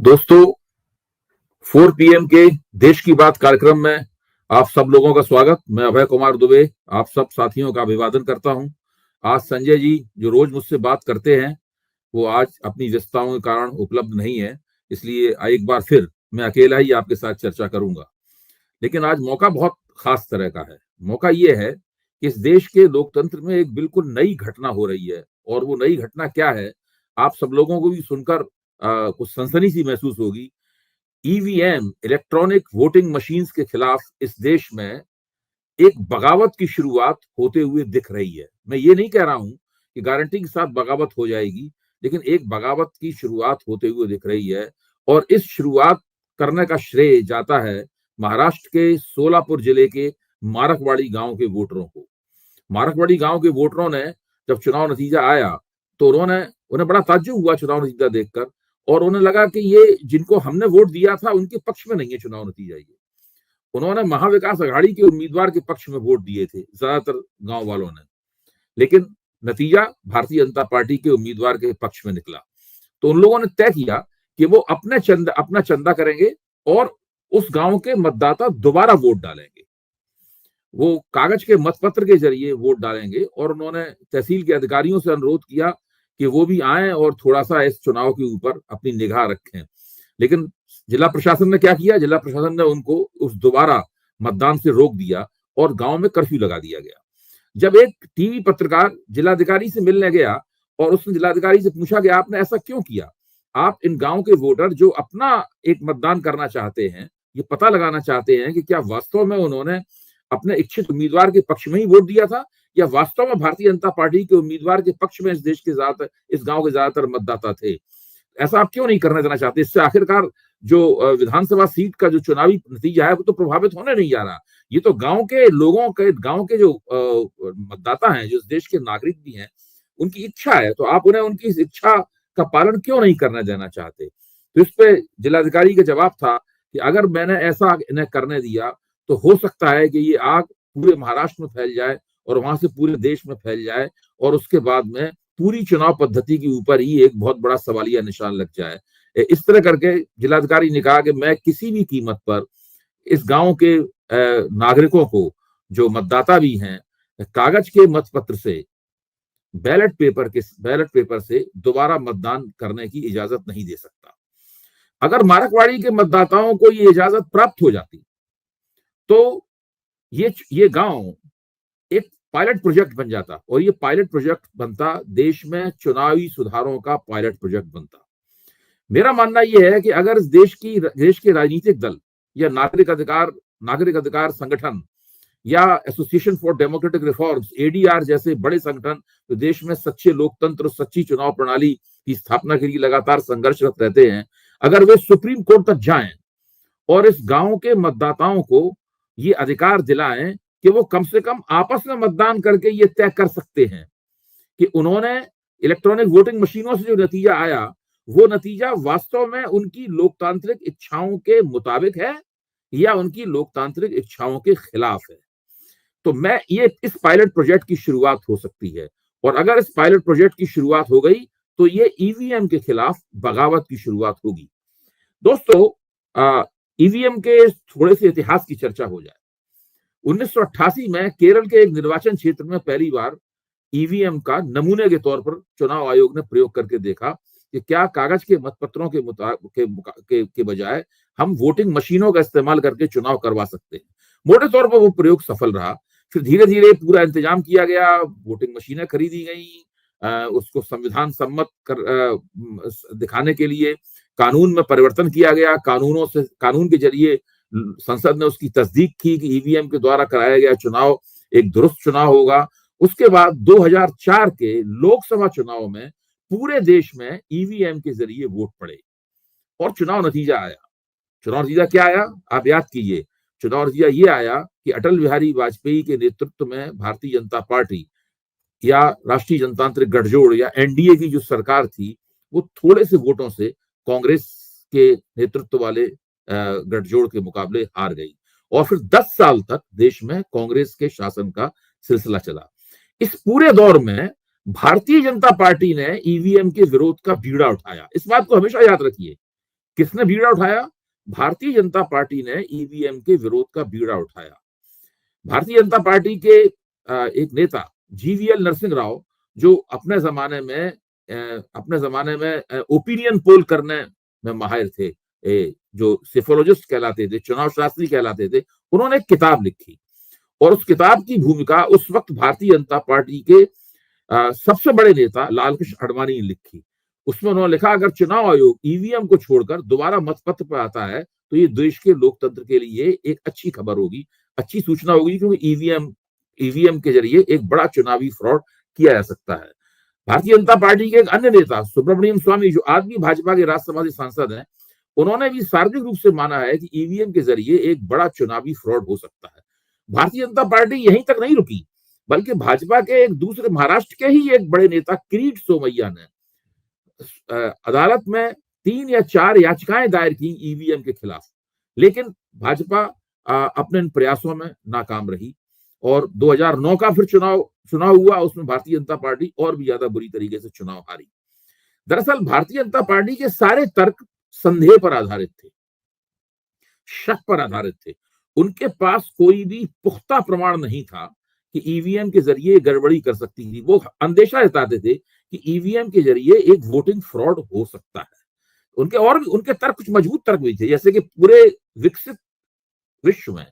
दोस्तों, 4 PM के देश की बात कार्यक्रम में आप सब लोगों का स्वागत। मैं अभय कुमार दुबे आप सब साथियों का अभिवादन करता हूं। आज संजय जी जो रोज मुझसे बात करते हैं वो आज अपनी व्यस्तताओं के कारण उपलब्ध नहीं है, इसलिए एक बार फिर मैं अकेला ही आपके साथ चर्चा करूंगा। लेकिन आज मौका बहुत खास तरह का है। मौका ये है कि इस देश के लोकतंत्र में एक बिल्कुल नई घटना हो रही है, और वो नई घटना क्या है आप सब लोगों को भी सुनकर कुछ सनसनी सी महसूस होगी। ईवीएम इलेक्ट्रॉनिक वोटिंग मशीन्स के खिलाफ इस देश में एक बगावत की शुरुआत होते हुए दिख रही है। मैं ये नहीं कह रहा हूं कि गारंटी के साथ बगावत हो जाएगी, लेकिन एक बगावत की शुरुआत होते हुए दिख रही है। और इस शुरुआत करने का श्रेय जाता है महाराष्ट्र के सोलापुर जिले के मारकवाड़ी गांव के वोटरों को। मारकवाड़ी गांव के वोटरों ने जब चुनाव नतीजा आया तो उन्हें बड़ा ताज्जुब हुआ चुनाव नतीजा देखकर, और उन्हें लगा कि ये जिनको हमने वोट दिया था उनके पक्ष में नहीं है चुनाव नतीजा। ये उन्होंने महाविकास अघाड़ी के उम्मीदवार के पक्ष में वोट दिए थे ज्यादातर गांव वालों ने, लेकिन नतीजा भारतीय जनता पार्टी के उम्मीदवार के पक्ष में निकला। तो उन लोगों ने तय किया कि वो अपना चंदा करेंगे और उस गांव के मतदाता दोबारा वोट डालेंगे। वो कागज के मतपत्र के जरिए वोट डालेंगे, और उन्होंने तहसील के अधिकारियों से अनुरोध किया कि वो भी आए और थोड़ा सा इस चुनाव के ऊपर अपनी निगाह रखें। लेकिन जिला प्रशासन ने क्या किया? जिला प्रशासन ने उनको उस दोबारा मतदान से रोक दिया और गांव में कर्फ्यू लगा दिया गया। जब एक टीवी पत्रकार जिलाधिकारी से मिलने गया और उसने जिलाधिकारी से पूछा कि आपने ऐसा क्यों किया? आप इन गांव के वोटर जो अपना एक मतदान करना चाहते हैं, ये पता लगाना चाहते हैं कि क्या वास्तव में उन्होंने अपने इच्छित उम्मीदवार के पक्ष में ही वोट दिया था, या वास्तव में भारतीय जनता पार्टी के उम्मीदवार के पक्ष में इस गांव के ज्यादातर मतदाता थे। ऐसा आप क्यों नहीं करने देना चाहते? इससे आखिरकार जो विधानसभा सीट का जो चुनावी नतीजा है वो तो प्रभावित होने नहीं जा रहा। ये तो गांव के लोगों के, गांव के जो मतदाता हैं, जो इस देश के नागरिक भी हैं, उनकी इच्छा है, तो आप उन्हें उनकी इस इच्छा का पालन क्यों नहीं करने देना चाहते? तो इस पे जिलाधिकारी का जवाब था कि अगर मैंने ऐसा इन्हें करने दिया तो हो सकता है कि ये आग पूरे महाराष्ट्र में फैल जाए और वहां से पूरे देश में फैल जाए, और उसके बाद में पूरी चुनाव पद्धति के ऊपर ही एक बहुत बड़ा सवालिया निशान लग जाए। इस तरह करके जिलाधिकारी ने कहा कि मैं किसी भी कीमत पर इस गांव के नागरिकों को, जो मतदाता भी हैं, कागज के मतपत्र से, बैलेट पेपर से दोबारा मतदान करने की इजाजत नहीं दे सकता। अगर मारकवाड़ी के मतदाताओं को ये इजाजत प्राप्त हो जाती तो ये गांव एक पायलट प्रोजेक्ट बन जाता, और ये पायलट प्रोजेक्ट बनता देश में चुनावी सुधारों का पायलट प्रोजेक्ट बनता। मेरा मानना यह है कि अगर देश के राजनीतिक दल या नागरिक अधिकार संगठन या association for democratic reforms, ADR जैसे बड़े संगठन जो देश में सच्चे लोकतंत्र, सच्ची चुनाव प्रणाली की स्थापना के लिए लगातार संघर्षरत रहते हैं, अगर वे सुप्रीम कोर्ट तक जाएं और इस गांव के मतदाताओं को ये अधिकार दिलाएं कि वो कम से कम आपस में मतदान करके ये तय कर सकते हैं कि उन्होंने इलेक्ट्रॉनिक वोटिंग मशीनों से जो नतीजा आया वो नतीजा वास्तव में उनकी लोकतांत्रिक इच्छाओं के मुताबिक है या उनकी लोकतांत्रिक इच्छाओं के खिलाफ है। तो मैं ये इस पायलट प्रोजेक्ट की शुरुआत हो सकती है, और अगर इस पायलट प्रोजेक्ट की शुरुआत हो गई तो ये ईवीएम के खिलाफ बगावत की शुरुआत होगी। दोस्तों, ईवीएम के थोड़े से इतिहास की चर्चा हो जाए। 1988 में केरल के एक निर्वाचन क्षेत्र में पहली बार ईवीएम का नमूने के तौर पर चुनाव आयोग ने प्रयोग करके देखा कि क्या कागज के मतपत्रों के बजाय हम वोटिंग मशीनों का इस्तेमाल करके चुनाव करवा सकते हैं। मोटे तौर पर वो प्रयोग सफल रहा। फिर धीरे धीरे पूरा इंतजाम किया गया, वोटिंग मशीनें खरीदी गई, उसको संविधान सम्मत दिखाने के लिए कानून में परिवर्तन किया गया। कानून के जरिए संसद ने उसकी तस्दीक की कि ईवीएम के द्वारा कराया गया चुनाव एक दुरुस्त चुनाव होगा। उसके बाद 2004 के लोकसभा चुनाव में पूरे देश में ईवीएम के जरिए वोट पड़े और चुनाव नतीजा आया। चुनाव नतीजा क्या आया आप याद कीजिए। चुनाव नतीजा ये आया कि अटल बिहारी वाजपेयी के नेतृत्व में भारतीय जनता पार्टी या राष्ट्रीय जनतांत्रिक गठजोड़ या एनडीए की जो सरकार थी वो थोड़े से वोटों से कांग्रेस के नेतृत्व वाले गठजोड़ के मुकाबले हार गई, और फिर 10 साल तक देश में कांग्रेस के शासन का सिलसिला चला। इस पूरे दौर में भारतीय जनता पार्टी ने ईवीएम के विरोध का बीड़ा उठाया। इस बात को हमेशा याद रखिए किसने बीड़ा उठाया? भारतीय जनता पार्टी ने ईवीएम के विरोध का बीड़ा उठाया। भारतीय जनता पार्टी के एक नेता जीवीएल नरसिंह राव, जो अपने जमाने में ओपिनियन पोल करने में माहिर थे, जो सेफोलॉजिस्ट कहलाते थे, चुनाव शास्त्री कहलाते थे, उन्होंने एक किताब लिखी और उस किताब की भूमिका उस वक्त भारतीय जनता पार्टी के सबसे बड़े नेता लालकृष्ण आडवाणी ने लिखी। उसमें उन्होंने लिखा, अगर चुनाव आयोग ईवीएम को छोड़कर दोबारा मतपत्र पर आता है तो ये देश के लोकतंत्र के लिए एक अच्छी खबर होगी, अच्छी सूचना होगी, क्योंकि ईवीएम के जरिए एक बड़ा चुनावी फ्रॉड किया जा सकता है। भारतीय जनता पार्टी के एक अन्य नेता सुब्रमण्यम स्वामी, जो आज भी भाजपा के राज्यसभा के सांसद हैं, उन्होंने भी सार्वजनिक रूप से माना है कि ईवीएम के जरिए एक बड़ा चुनावी फ्रॉड हो सकता है। भारतीय जनता पार्टी यहीं तक नहीं रुकी, बल्कि भाजपा के एक दूसरे महाराष्ट्र के ही एक बड़े नेता किरीट सोमैया ने अदालत में 3 या 4 याचिकाएं दायर की ईवीएम के खिलाफ, लेकिन भाजपा अपने इन प्रयासों में नाकाम रही और 2009 का फिर चुनाव हुआ, उसमें भारतीय जनता पार्टी और भी ज्यादा बुरी तरीके से चुनाव हारी। दरअसल भारतीय जनता पार्टी के सारे तर्क संदेह पर आधारित थे, शक पर आधारित थे। उनके पास कोई भी पुख्ता प्रमाण नहीं था कि ईवीएम के जरिए गड़बड़ी कर सकती थी। वो अंदेशा जताते थे कि ईवीएम के जरिए एक वोटिंग फ्रॉड हो सकता है। उनके तर्क कुछ मजबूत तर्क भी थे, जैसे कि पूरे विकसित विश्व में,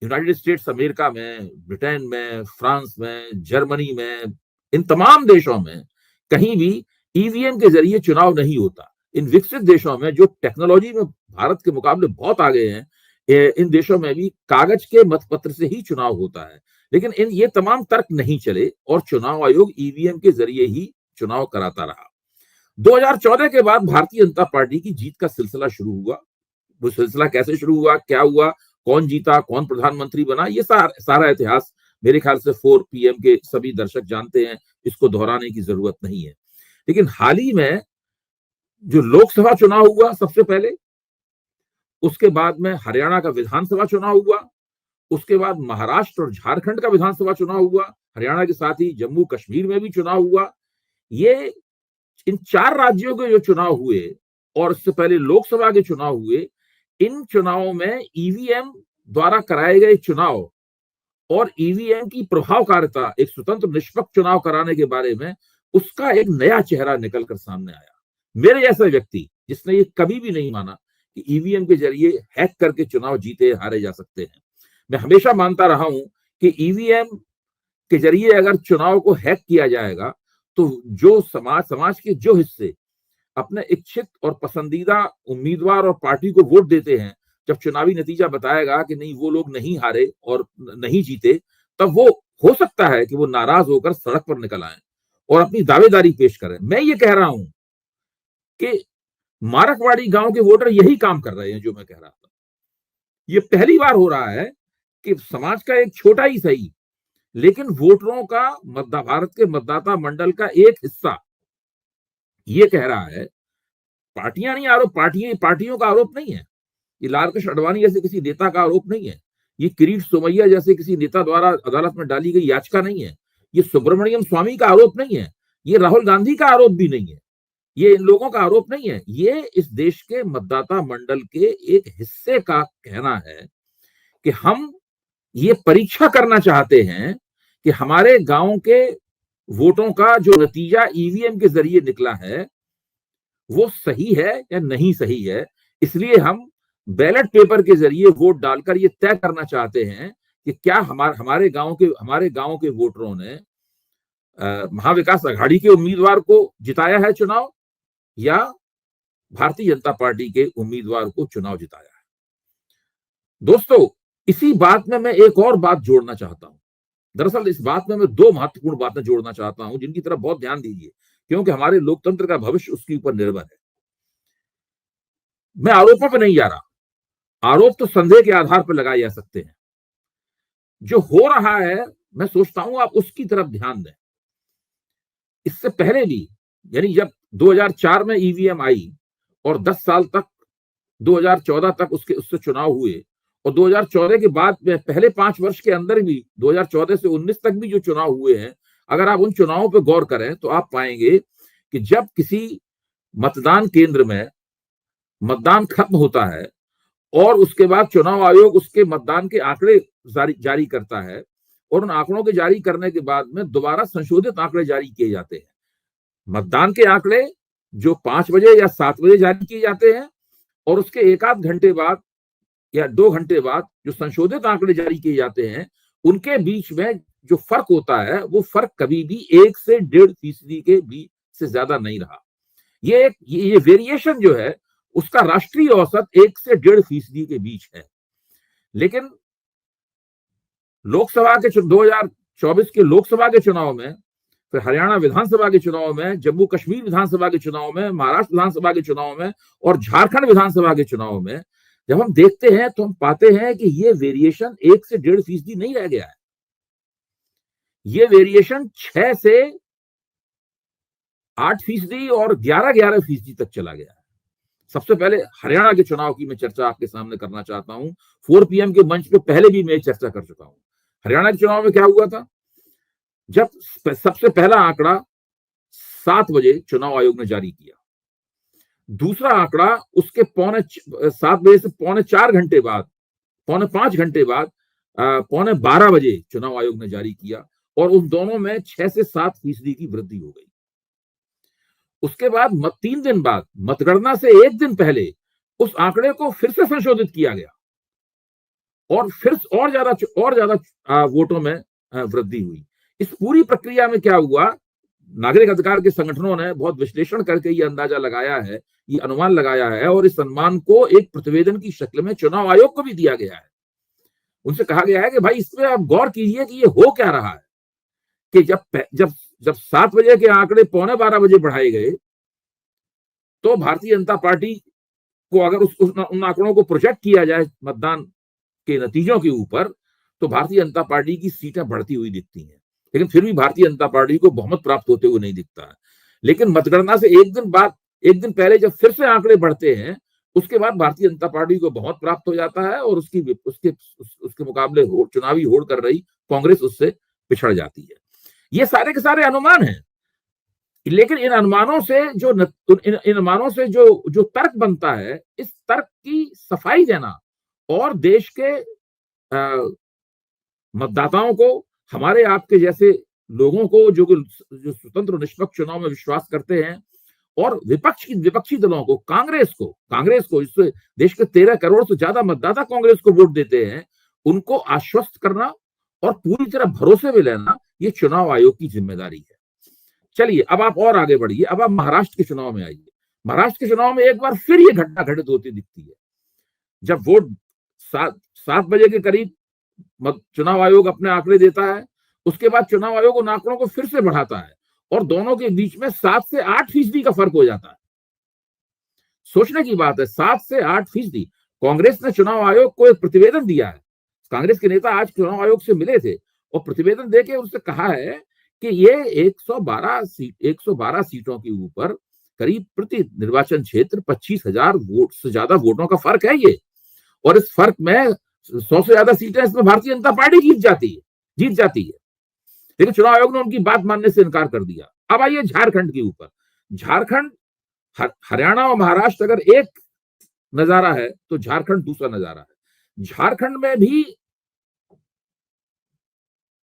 यूनाइटेड स्टेट्स अमेरिका में, ब्रिटेन में, फ्रांस में, जर्मनी में, इन तमाम देशों में कहीं भी ईवीएम के जरिए चुनाव नहीं होता। इन विकसित देशों में, जो टेक्नोलॉजी में भारत के मुकाबले बहुत आगे हैं, इन देशों में भी कागज के मतपत्र से ही चुनाव होता है। लेकिन ये तमाम तर्क नहीं चले और चुनाव आयोग ईवीएम के जरिए ही चुनाव कराता रहा। 2014 के बाद भारतीय जनता पार्टी की जीत का सिलसिला शुरू हुआ। वो सिलसिला कैसे शुरू हुआ, क्या हुआ, कौन जीता, कौन प्रधानमंत्री बना, ये सारा इतिहास मेरे ख्याल से 4 PM के सभी दर्शक जानते हैं, इसको दोहराने की जरूरत नहीं है। लेकिन हाल ही में जो लोकसभा चुनाव हुआ सबसे पहले, उसके बाद में हरियाणा का विधानसभा चुनाव हुआ, उसके बाद महाराष्ट्र और झारखंड का विधानसभा चुनाव हुआ, हरियाणा के साथ ही जम्मू कश्मीर में भी चुनाव हुआ। ये इन 4 राज्यों के जो चुनाव हुए और इससे पहले लोकसभा के चुनाव हुए, इन चुनावों में ईवीएम द्वारा कराए गए चुनाव और ईवीएम की प्रभावकारिता, एक स्वतंत्र निष्पक्ष चुनाव कराने के बारे में, उसका एक नया चेहरा निकलकर सामने आया। मेरे जैसा व्यक्ति जिसने ये कभी भी नहीं माना कि ईवीएम के जरिए हैक करके चुनाव जीते हारे जा सकते हैं, मैं हमेशा मानता रहा हूं कि ईवीएम के जरिए अगर चुनाव को हैक किया जाएगा तो जो समाज के जो हिस्से अपने इच्छित और पसंदीदा उम्मीदवार और पार्टी को वोट देते हैं, जब चुनावी नतीजा बताएगा कि नहीं, वो लोग नहीं हारे और नहीं जीते, तब वो हो सकता है कि वो नाराज होकर सड़क पर निकल आए और अपनी दावेदारी पेश करें। मैं ये कह रहा हूं कि मारकवाड़ी गांव के वोटर यही काम कर रहे हैं जो मैं कह रहा था। ये पहली बार हो रहा है कि समाज का एक छोटा ही सही, लेकिन वोटरों का, भारत के मतदाता मंडल का एक हिस्सा ये कह रहा है, पार्टियां नहीं आरोप, पार्टियों का आरोप नहीं है, ये लालकृष्ण आडवाणी जैसे किसी नेता का आरोप नहीं है, ये किरीट सोमैया जैसे किसी नेता द्वारा अदालत में डाली गई याचिका नहीं है, ये सुब्रमण्यम स्वामी का आरोप नहीं है, ये राहुल गांधी का आरोप भी नहीं है, ये इन लोगों का आरोप नहीं है, ये इस देश के मतदाता मंडल के एक हिस्से का कहना है कि हम ये परीक्षा करना चाहते हैं कि हमारे गांव के वोटों का जो नतीजा ईवीएम के जरिए निकला है वो सही है या नहीं सही है। इसलिए हम बैलेट पेपर के जरिए वोट डालकर ये तय करना चाहते हैं कि क्या हमारे गांव के वोटरों ने महाविकास अघाड़ी के उम्मीदवार को जिताया है चुनाव, या भारतीय जनता पार्टी के उम्मीदवार को चुनाव जिताया है। दोस्तों, इसी बात में मैं एक और बात जोड़ना चाहता हूं। दरअसल इस बात में मैं 2 महत्वपूर्ण बातें जोड़ना चाहता हूं जिनकी तरफ बहुत ध्यान दीजिए, क्योंकि हमारे लोकतंत्र का भविष्य उसके ऊपर निर्भर है। मैं आरोपों पर नहीं जा रहा, आरोप तो संदेह के आधार पर लगाए जा सकते हैं। जो हो रहा है, मैं सोचता हूं आप उसकी तरफ ध्यान दें। इससे पहले भी, यानी जब 2004 में ईवीएम आई और 10 साल तक, 2014 तक उससे चुनाव हुए, और 2014 के बाद में पहले 5 वर्ष के अंदर भी 2014 से 19 तक भी जो चुनाव हुए हैं, अगर आप उन चुनावों पर गौर करें तो आप पाएंगे कि जब किसी मतदान केंद्र में मतदान खत्म होता है और उसके बाद चुनाव आयोग उसके मतदान के आंकड़े जारी करता है और उन आंकड़ों के जारी करने के बाद में दोबारा संशोधित आंकड़े जारी किए जाते हैं। मतदान के आंकड़े जो 5 बजे या 7 बजे जारी किए जाते हैं और उसके एक आध घंटे बाद या 2 घंटे बाद जो संशोधित आंकड़े जारी किए जाते हैं, उनके बीच में जो फर्क होता है वो फर्क कभी भी 1 से 1.5% के बीच से ज्यादा नहीं रहा। ये वेरिएशन जो है उसका राष्ट्रीय औसत 1 से 1.5% के बीच है। लेकिन लोकसभा के 2024 के लोकसभा के चुनाव में, फिर हरियाणा विधानसभा के चुनाव में, जम्मू कश्मीर विधानसभा के चुनाव में, महाराष्ट्र विधानसभा के चुनाव में और झारखंड विधानसभा के चुनाव में जब हम देखते हैं तो हम पाते हैं कि ये वेरिएशन 1 से 1.5% नहीं रह गया है। ये वेरिएशन 6 से 8% और 11% तक चला गया है। सबसे पहले हरियाणा के चुनाव की मैं चर्चा आपके सामने करना चाहता हूं। 4 PM के मंच पे पहले भी मैं चर्चा कर चुका हूं। हरियाणा के चुनाव में क्या हुआ था, जब सबसे पहला आंकड़ा 7 बजे चुनाव आयोग ने जारी किया, दूसरा आंकड़ा उसके 7 बजे से 4.25 घंटे बाद, 5.25 घंटे बाद 12:15 बजे चुनाव आयोग ने जारी किया और उन दोनों में 6 से 7% की वृद्धि हो गई। उसके बाद 3 दिन बाद, मतगणना से 1 दिन पहले उस आंकड़े को फिर से संशोधित किया गया और फिर और ज्यादा वोटों में वृद्धि हुई। इस पूरी प्रक्रिया में क्या हुआ, नागरिक अधिकार के संगठनों ने बहुत विश्लेषण करके ये अंदाजा लगाया है, ये अनुमान लगाया है और इस अनुमान को एक प्रतिवेदन की शक्ल में चुनाव आयोग को भी दिया गया है। उनसे कहा गया है कि भाई इसमें आप गौर कीजिए कि ये हो क्या रहा है कि जब 7 बजे के आंकड़े 11:15 बजे बढ़ाए गए तो भारतीय जनता पार्टी को अगर उन आंकड़ों को प्रोजेक्ट किया जाए मतदान के नतीजों के ऊपर तो भारतीय जनता पार्टी की सीटें बढ़ती हुई दिखती हैं, लेकिन फिर भी भारतीय जनता पार्टी को बहुमत प्राप्त होते हुए नहीं दिखता है। लेकिन मतगणना से एक दिन पहले जब फिर से आंकड़े बढ़ते हैं, उसके बाद भारतीय जनता पार्टी को बहुमत प्राप्त हो जाता है और उसके मुकाबले चुनावी होड़ कर रही कांग्रेस उससे पिछड़ जाती है। ये सारे के सारे अनुमान हैं, लेकिन इन अनुमानों से जो तर्क बनता है, इस तर्क की सफाई देना और देश के मतदाताओं को, हमारे आपके जैसे लोगों को जो स्वतंत्र निष्पक्ष चुनाव में विश्वास करते हैं और विपक्षी दलों को, कांग्रेस को इससे देश के 13 करोड़ से ज्यादा मतदाता कांग्रेस को वोट देते हैं, उनको आश्वस्त करना और पूरी तरह भरोसे में लेना ये चुनाव आयोग की जिम्मेदारी है। चलिए अब आप और आगे बढ़िए, अब आप महाराष्ट्र के चुनाव में आइए। महाराष्ट्र के चुनाव में एक बार फिर ये घटना घटित होती दिखती है। जब वोट 7 बजे के करीब चुनाव आयोग अपने आंकड़े देता है, उसके बाद चुनाव आयोग उन आंकड़ों को फिर से बढ़ाता है और दोनों के बीच में 7 से 8% का फर्क हो जाता है। सोचने की बात है, 7 से 8%। कांग्रेस ने चुनाव आयोग को एक प्रतिवेदन दिया है। कांग्रेस के नेता आज चुनाव आयोग से मिले थे और प्रतिवेदन देके उससे कहा है कि ये 112 सीटों के ऊपर करीब प्रति निर्वाचन क्षेत्र 25,000 वोट से ज्यादा वोटों का फर्क है ये, और इस फर्क में 100 से ज्यादा सीटें इसमें भारतीय जनता पार्टी जीत जाती है। लेकिन चुनाव आयोग ने उनकी बात मानने से इनकार कर दिया। अब आइए झारखंड के ऊपर। झारखंड, हरियाणा और महाराष्ट्र अगर एक नजारा है तो झारखंड दूसरा नजारा है। झारखंड में भी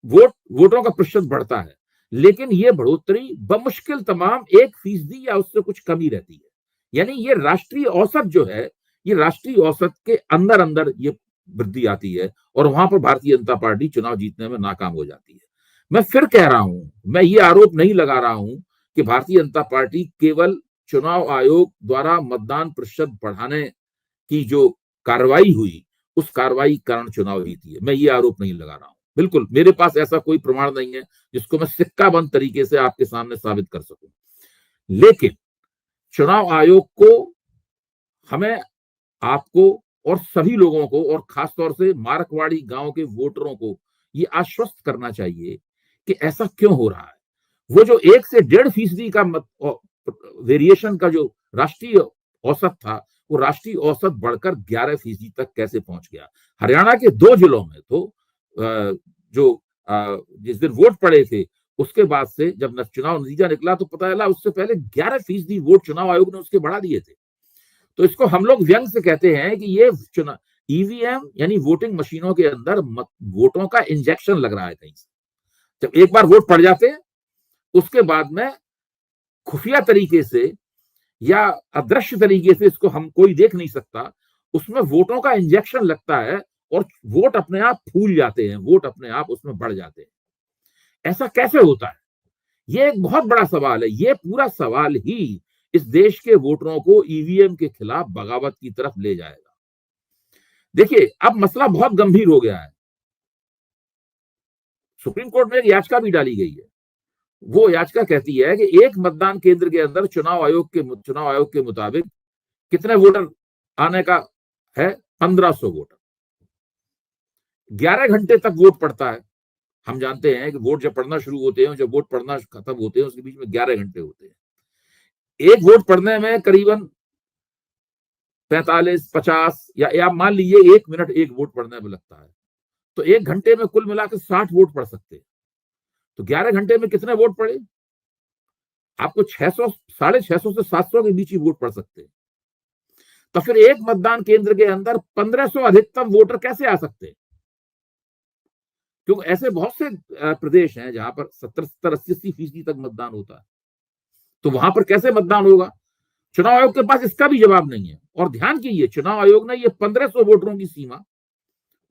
वोटों का प्रतिशत बढ़ता है, लेकिन ये बढ़ोतरी बमुश्किल तमाम 1% या उससे कुछ कमी रहती है। यानी ये राष्ट्रीय औसत जो है, ये राष्ट्रीय औसत के अंदर ये वृद्धि आती है और वहां पर भारतीय जनता पार्टी चुनाव जीतने में नाकाम हो जाती है। मैं फिर कह रहा हूं, मैं ये आरोप नहीं लगा रहा हूं कि भारतीय जनता पार्टी केवल चुनाव आयोग द्वारा मतदान प्रतिशत बढ़ाने की जो कार्रवाई हुई, उस कार्रवाई के कारण चुनाव जीती है। मैं ये आरोप नहीं लगा रहा हूं, बिल्कुल मेरे पास ऐसा कोई प्रमाण नहीं है जिसको मैं सिक्का बंद तरीके से आपके सामने साबित कर सकूं। लेकिन चुनाव आयोग को, हमें, आपको और सभी लोगों को और खासतौर से मारकवाड़ी गांव के वोटरों को ये आश्वस्त करना चाहिए कि ऐसा क्यों हो रहा है। वो जो 1 से 1.5% का वेरिएशन का जो राष्ट्रीय औसत था, वो राष्ट्रीय औसत बढ़कर 11% तक कैसे पहुंच गया। हरियाणा के 2 जिलों में तो जिस दिन वोट पड़े थे उसके बाद से जब चुनाव नतीजा निकला तो पता चला उससे पहले 11% वोट चुनाव आयोग ने उसके बढ़ा दिए थे। तो इसको हम लोग व्यंग से कहते हैं कि ये चुनाव ईवीएम यानी वोटिंग मशीनों के अंदर वोटों का इंजेक्शन लग रहा है कहीं से। जब एक बार वोट पड़ जाते हैं उसके बाद में खुफिया तरीके से या अदृश्य तरीके से, इसको हम कोई देख नहीं सकता, उसमें वोटों का इंजेक्शन लगता है और वोट अपने आप फूल जाते हैं, वोट अपने आप उसमें बढ़ जाते हैं। ऐसा कैसे होता है? ये एक बहुत बड़ा सवाल है। ये पूरा सवाल ही इस देश के वोटरों को ईवीएम के खिलाफ बगावत की तरफ ले जाएगा। देखिए, अब मसला बहुत गंभीर हो गया है। सुप्रीम कोर्ट में एक याचिका भी डाली गई है। वो याचिका कहती है कि एक मतदान केंद्र के अंदर चुनाव आयोग के मुताबिक कितने वोटर आने का है? 1500 वोटर। 11 घंटे तक वोट पड़ता है। हम जानते हैं कि वोट जब पढ़ना शुरू होते हैं, जब वोट पढ़ना खत्म होते हैं, उसके बीच में 11 घंटे होते हैं। एक वोट पढ़ने में करीबन 45-50 या मान लीजिए 1 मिनट एक वोट पढ़ने में लगता है, तो 1 घंटे में कुल मिलाकर 60 वोट पढ़ सकते हैं। तो 11 घंटे में कितने वोट पड़े? आपको 600-650 से 700 के बीच ही वोट पड़ सकते हैं। तो फिर एक मतदान केंद्र के अंदर 1500 अधिकतम वोटर कैसे आ सकते हैं? क्योंकि ऐसे बहुत से प्रदेश हैं जहां पर 70-80% तक मतदान होता है। तो वहां पर कैसे मतदान होगा? चुनाव आयोग के पास इसका भी जवाब नहीं है। और ध्यान कीजिए, चुनाव आयोग ने ये 1500 वोटरों की सीमा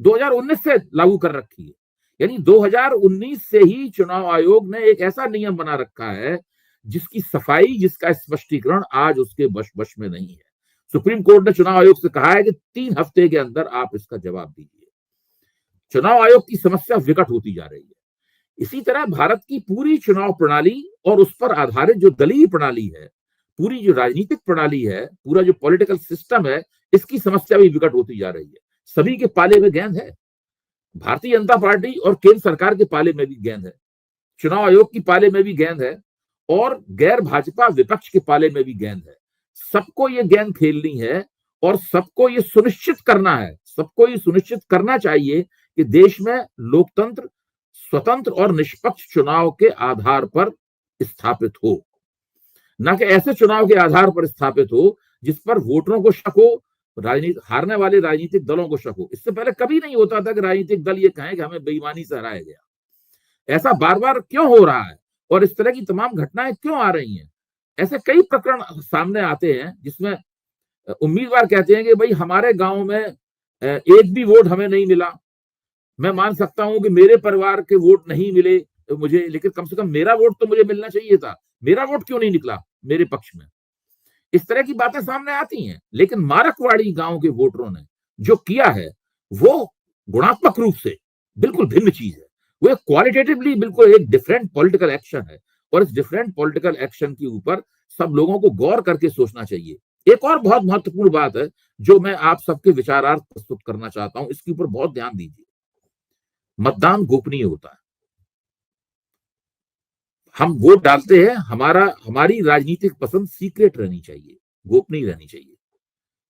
2019 से लागू कर रखी है। यानी 2019 से ही चुनाव आयोग ने एक ऐसा नियम बना रखा है जिसकी सफाई, जिसका स्पष्टीकरण आज उसके वश में नहीं है। सुप्रीम कोर्ट ने चुनाव आयोग से कहा है कि 3 हफ्ते के अंदर आप इसका जवाब दीजिए। चुनाव आयोग की समस्या विकट होती जा रही है। इसी तरह भारत की पूरी चुनाव प्रणाली और उस पर आधारित जो दलीय प्रणाली है, पूरी जो राजनीतिक प्रणाली है, पूरा जो पॉलिटिकल सिस्टम है, इसकी समस्या भी विकट होती जा रही है। सभी के पाले में गेंद है। भारतीय जनता पार्टी और केंद्र सरकार के पाले में भी गेंद है, चुनाव आयोग की पाले में भी गेंद है, और गैर भाजपा विपक्ष के पाले में भी गेंद है। सबको ये गेंद खेलनी है और सबको ये सुनिश्चित करना है, सबको ये सुनिश्चित करना चाहिए कि देश में लोकतंत्र स्वतंत्र और निष्पक्ष चुनाव के आधार पर स्थापित हो, ना कि ऐसे चुनाव के आधार पर स्थापित हो जिस पर वोटरों को शक हो, हारने वाले राजनीतिक दलों को शक हो। इससे पहले कभी नहीं होता था कि राजनीतिक दल ये कहें कि हमें बेईमानी से हराया गया। ऐसा बार बार क्यों हो रहा है और इस तरह की तमाम घटनाएं क्यों आ रही हैं? ऐसे कई प्रकरण सामने आते हैं जिसमें उम्मीदवार कहते हैं कि भाई हमारे गांव में एक भी वोट हमें नहीं मिला। मैं मान सकता हूं कि मेरे परिवार के वोट नहीं मिले मुझे, लेकिन कम से कम मेरा वोट तो मुझे मिलना चाहिए था। मेरा वोट क्यों नहीं निकला मेरे पक्ष में? इस तरह की बातें सामने आती हैं। लेकिन मारकवाड़ी गांव के वोटरों ने जो किया है वो गुणात्मक रूप से बिल्कुल भिन्न चीज है। वो क्वालिटेटिवली बिल्कुल एक डिफरेंट पॉलिटिकल एक्शन है, और इस डिफरेंट पॉलिटिकल एक्शन के ऊपर सब लोगों को गौर करके सोचना चाहिए। एक और बहुत महत्वपूर्ण बात है जो मैं आप सबके विचारार्थ प्रस्तुत करना चाहता हूं, इसके ऊपर बहुत ध्यान दीजिए। मतदान गोपनीय होता है। हम वोट डालते हैं, हमारी राजनीतिक पसंद सीक्रेट रहनी चाहिए, गोपनीय रहनी चाहिए।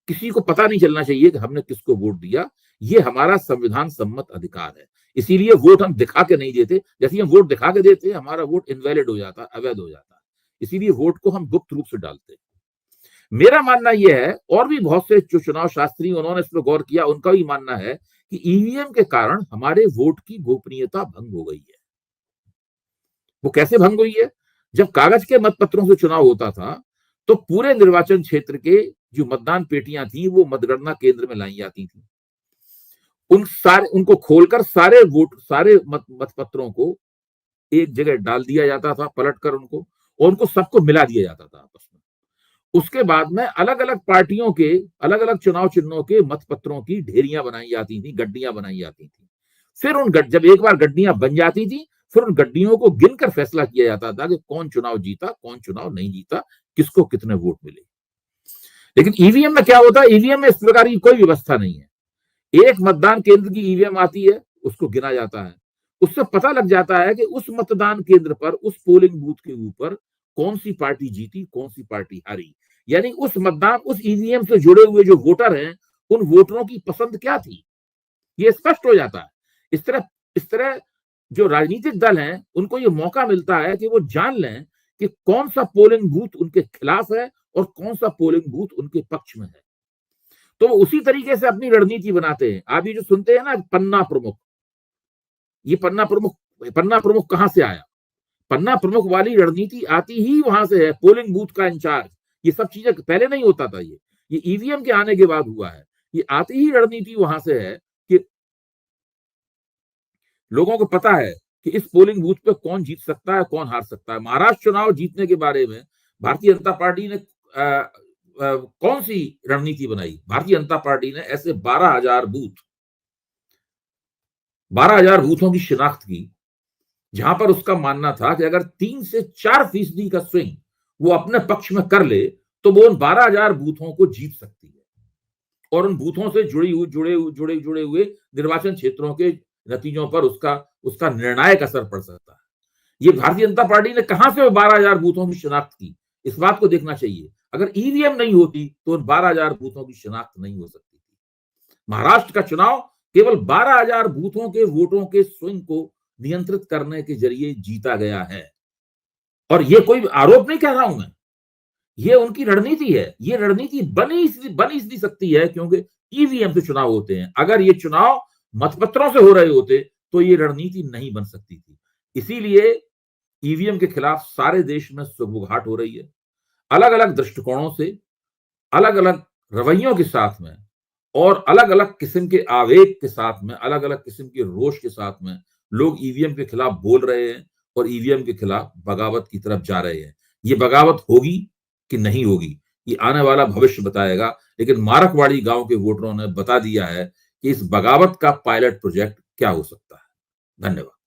किसी को पता नहीं चलना चाहिए कि हमने किसको वोट दिया। ये हमारा संविधान सम्मत अधिकार है। इसीलिए वोट हम दिखा के नहीं देते। जैसे हम वोट दिखा के देते हैं, हमारा वोट इनवैलिड हो जाता है, अवैध हो जाता है। इसीलिए वोट को हम गुप्त रूप से डालते हैं। मेरा मानना यह है, और भी बहुत से जो चुनाव शास्त्री उन्होंने इस पर गौर किया, उनका भी मानना है कि ईवीएम के कारण हमारे वोट की गोपनीयता भंग हो गई है। वो कैसे भंग हुई है? जब कागज के मतपत्रों से चुनाव होता था तो पूरे निर्वाचन क्षेत्र के जो मतदान पेटियां थी वो मतगणना केंद्र में लाई जाती थी। उनको खोलकर सारे मतपत्रों को एक जगह डाल दिया जाता था, पलटकर उनको, और उनको सबको मिला दिया जाता था आपस में। उसके बाद में अलग अलग पार्टियों के अलग अलग चुनाव चिन्हों के मतपत्रों की ढेरियां बनाई जाती थी, गड्डियां बनाई जाती थी। फिर जब एक बार गड्डियां बन जाती थी, फिर उन गड्डियों को गिनकर फैसला किया जाता था कि कौन चुनाव जीता, कौन चुनाव नहीं जीता, किसको कितने वोट मिले। लेकिन ईवीएम में क्या होता है? ईवीएम में इस प्रकार की कोई व्यवस्था नहीं है। एक मतदान केंद्र की ईवीएम आती है, उसको गिना जाता है, उससे पता लग जाता है कि उस मतदान केंद्र पर, उस पोलिंग बूथ के ऊपर कौन सी पार्टी जीती, कौन सी पार्टी हारी। यानी उस ईवीएम से जुड़े हुए जो वोटर हैं, उन वोटरों की पसंद क्या थी, ये स्पष्ट हो जाता है। इस तरह जो राजनीतिक दल हैं उनको ये मौका मिलता है कि वो जान लें कि कौन सा पोलिंग बूथ उनके खिलाफ है और कौन सा पोलिंग बूथ उनके पक्ष में है। तो वो उसी तरीके से अपनी रणनीति बनाते हैं। आप ये जो सुनते हैं ना पन्ना प्रमुख, ये पन्ना प्रमुख कहां से आया? पन्ना प्रमुख वाली रणनीति आती ही वहां से है। पोलिंग बूथ का इंचार्ज, ये सब चीजें पहले नहीं होता था। ये ईवीएम के आने के बाद हुआ है। ये आती ही रणनीति वहां से है कि लोगों को पता है कि इस पोलिंग बूथ पे कौन जीत सकता है, कौन हार सकता है। महाराष्ट्र चुनाव जीतने के बारे में भारतीय जनता पार्टी ने कौन सी रणनीति बनाई? भारतीय जनता पार्टी ने ऐसे 12,000 बूथों की शिनाख्त की, जहां पर उसका मानना था कि अगर 3 से 4% का स्विंग वो अपने पक्ष में कर ले तो वो उन 12,000 बूथों को जीत सकती है और उन बूथों से जुड़े हुए निर्वाचन क्षेत्रों के नतीजों पर उसका निर्णायक असर पड़ सकता है। ये भारतीय जनता पार्टी ने कहां से 12,000 बूथों की शिनाख्त की, इस बात को देखना चाहिए। अगर ईवीएम नहीं होती तो उन 12,000 बूथों की शिनाख्त नहीं हो सकती थी। महाराष्ट्र का चुनाव केवल 12,000 बूथों के वोटों के स्विंग को नियंत्रित करने के जरिए जीता गया है। और ये कोई आरोप नहीं कह रहा हूं मैं, ये उनकी रणनीति है। ये रणनीति बनी इसलिए सकती है क्योंकि ईवीएम से चुनाव होते हैं। अगर ये चुनाव मतपत्रों से हो रहे होते तो ये रणनीति नहीं बन सकती थी। इसीलिए ईवीएम के खिलाफ सारे देश में सुगबुगाहट हो रही है। अलग अलग दृष्टिकोणों से, अलग अलग रवैयों के साथ में और अलग अलग किस्म के आवेग के साथ में, अलग अलग किस्म के रोष के साथ में लोग ईवीएम के खिलाफ बोल रहे हैं और ईवीएम के खिलाफ बगावत की तरफ जा रहे हैं। ये बगावत होगी कि नहीं होगी, ये आने वाला भविष्य बताएगा। लेकिन मारकवाड़ी गांव के वोटरों ने बता दिया है कि इस बगावत का पायलट प्रोजेक्ट क्या हो सकता है। धन्यवाद।